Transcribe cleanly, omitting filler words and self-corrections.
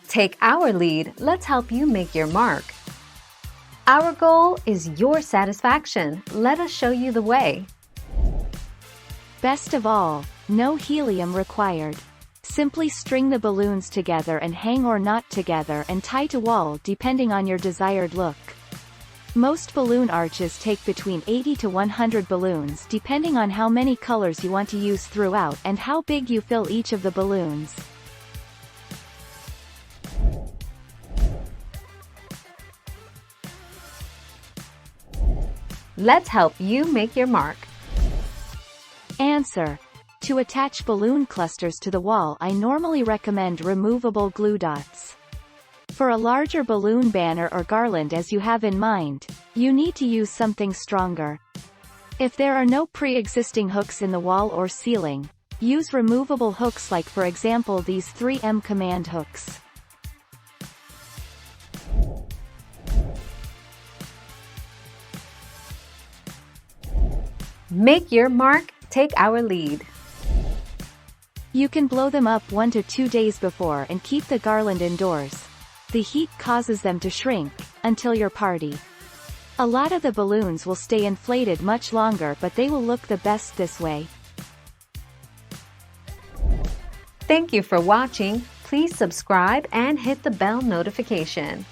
Take our lead, let's help you make your mark. Our goal is your satisfaction. Let us show you the way. Best of all, no helium required. Simply string the balloons together and hang or knot together and tie to wall depending on your desired look. Most balloon arches take between 80 to 100 balloons depending on how many colors you want to use throughout and how big you fill each of the balloons. Let's help you make your mark. Answer. To attach balloon clusters to the wall, I normally recommend removable glue dots. For a larger balloon banner or garland as you have in mind, you need to use something stronger. If there are no pre-existing hooks in the wall or ceiling, use removable hooks like for example these 3M command hooks. Make your mark, take our lead. You can blow them up 1 to 2 days before and keep the garland indoors. The heat causes them to shrink, until your party. A lot of the balloons will stay inflated much longer, but they will look the best this way. Thank you for watching. Please subscribe and hit the bell notification.